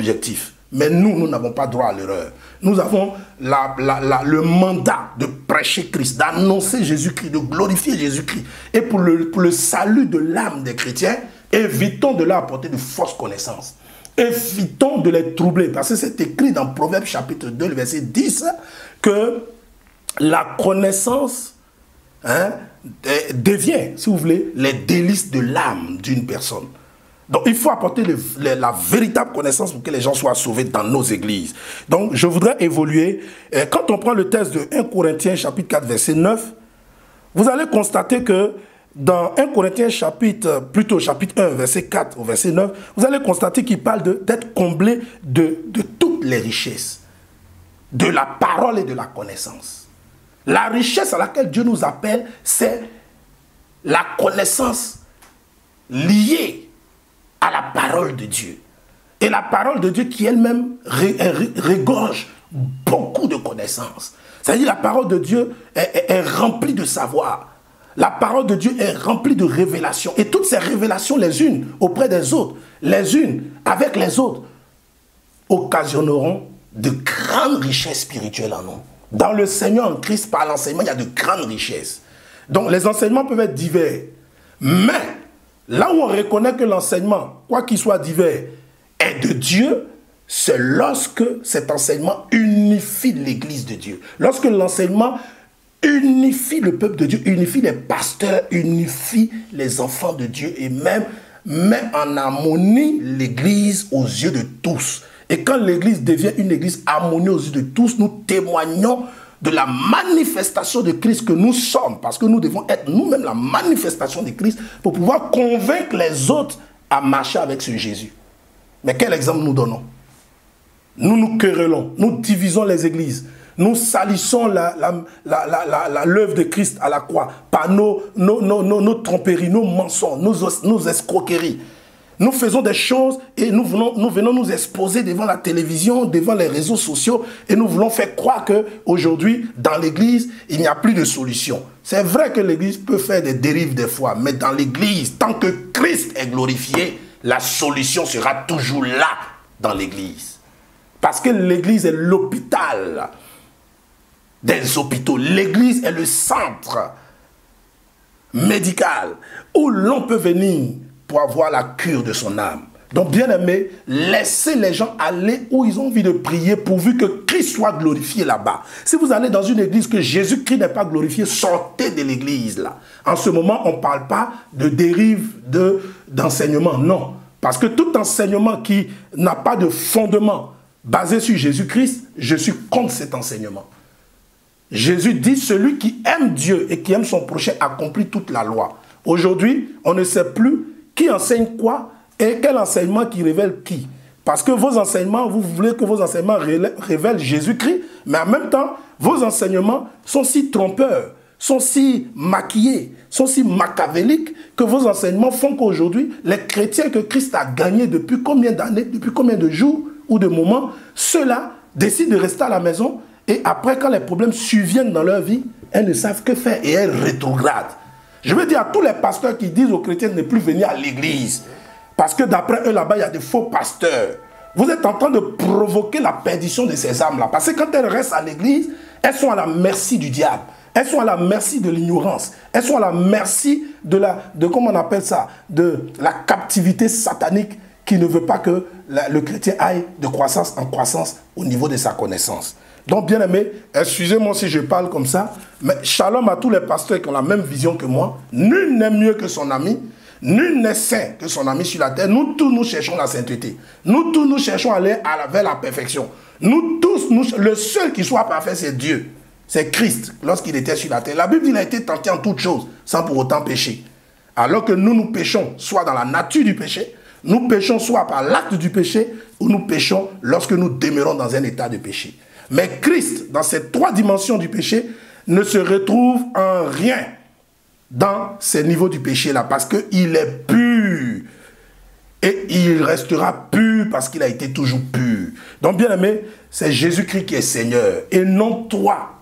objectif. Mais nous n'avons pas droit à l'erreur. Nous avons le mandat de prêcher Christ, d'annoncer Jésus-Christ, de glorifier Jésus-Christ. Et pour le salut de l'âme des chrétiens, évitons de leur apporter de fausses connaissances. Évitons de les troubler. Parce que c'est écrit dans Proverbes chapitre 2, le verset 10, que la connaissance devient, si vous voulez, les délices de l'âme d'une personne. Donc, il faut apporter la véritable connaissance pour que les gens soient sauvés dans nos églises. Donc, je voudrais évoluer. Quand on prend le texte de 1 Corinthiens, chapitre 4, verset 9, vous allez constater que dans 1 Corinthiens, chapitre 1, verset 4 au verset 9, vous allez constater qu'il parle d'être comblé de toutes les richesses, de la parole et de la connaissance. La richesse à laquelle Dieu nous appelle, c'est la connaissance liée à la parole de Dieu. Et la parole de Dieu qui elle-même regorge beaucoup de connaissances. C'est-à-dire la parole de Dieu est remplie de savoir. La parole de Dieu est remplie de révélations. Et toutes ces révélations, les unes auprès des autres, les unes avec les autres, occasionneront de grandes richesses spirituelles en nous. Dans le Seigneur en Christ, par l'enseignement, il y a de grandes richesses. Donc les enseignements peuvent être divers. Mais là où on reconnaît que l'enseignement, quoi qu'il soit divers, est de Dieu, c'est lorsque cet enseignement unifie l'Église de Dieu. Lorsque l'enseignement unifie le peuple de Dieu, unifie les pasteurs, unifie les enfants de Dieu et même met en harmonie l'Église aux yeux de tous. Et quand l'Église devient une Église harmonieuse aux yeux de tous, nous témoignons de la manifestation de Christ que nous sommes, parce que nous devons être nous-mêmes la manifestation de Christ pour pouvoir convaincre les autres à marcher avec ce Jésus. Mais quel exemple nous donnons? Nous nous querellons, nous divisons les églises, nous salissons l'œuvre de Christ à la croix par nos tromperies, nos mensonges, nos escroqueries. Nous faisons des choses et nous venons nous exposer devant la télévision, devant les réseaux sociaux et nous voulons faire croire qu'aujourd'hui, dans l'église, il n'y a plus de solution. C'est vrai que l'église peut faire des dérives des fois, mais dans l'église, tant que Christ est glorifié, la solution sera toujours là dans l'église. Parce que l'église est l'hôpital des hôpitaux. L'église est le centre médical où l'on peut venir pour avoir la cure de son âme. Donc, bien aimé, laissez les gens aller où ils ont envie de prier pourvu que Christ soit glorifié là-bas. Si vous allez dans une église que Jésus-Christ n'est pas glorifié, sortez de l'église là. En ce moment, on ne parle pas de dérive d'enseignement, non. Parce que tout enseignement qui n'a pas de fondement basé sur Jésus-Christ, je suis contre cet enseignement. Jésus dit, celui qui aime Dieu et qui aime son prochain accomplit toute la loi. Aujourd'hui, on ne sait plus qui enseigne quoi et quel enseignement qui révèle qui. Parce que vos enseignements, vous voulez que vos enseignements révèlent Jésus-Christ, mais en même temps, vos enseignements sont si trompeurs, sont si maquillés, sont si machiavéliques que vos enseignements font qu'aujourd'hui, les chrétiens que Christ a gagnés depuis combien d'années, depuis combien de jours ou de moments, ceux-là décident de rester à la maison et après, quand les problèmes surviennent dans leur vie, elles ne savent que faire et elles rétrogradent. Je veux dire à tous les pasteurs qui disent aux chrétiens de ne plus venir à l'église, parce que d'après eux là-bas, il y a des faux pasteurs. Vous êtes en train de provoquer la perdition de ces âmes-là. Parce que quand elles restent à l'église, elles sont à la merci du diable. Elles sont à la merci de l'ignorance. Elles sont à la merci comment on appelle ça, de la captivité satanique qui ne veut pas que le chrétien aille de croissance en croissance au niveau de sa connaissance. Donc, bien aimé, excusez-moi si je parle comme ça, mais shalom à tous les pasteurs qui ont la même vision que moi. Nul n'est mieux que son ami, nul n'est saint que son ami sur la terre. Nous tous, nous cherchons la sainteté. Nous tous, nous cherchons à aller vers la perfection. Nous tous, le seul qui soit parfait, c'est Dieu. C'est Christ, lorsqu'il était sur la terre. La Bible dit qu'il a été tenté en toutes choses, sans pour autant pécher. Alors que nous péchons, soit dans la nature du péché, nous péchons soit par l'acte du péché, ou nous péchons lorsque nous demeurons dans un état de péché. Mais Christ, dans ces trois dimensions du péché, ne se retrouve en rien dans ces niveaux du péché-là, parce qu'il est pur. Et il restera pur parce qu'il a été toujours pur. Donc, bien aimé, c'est Jésus-Christ qui est Seigneur, et non toi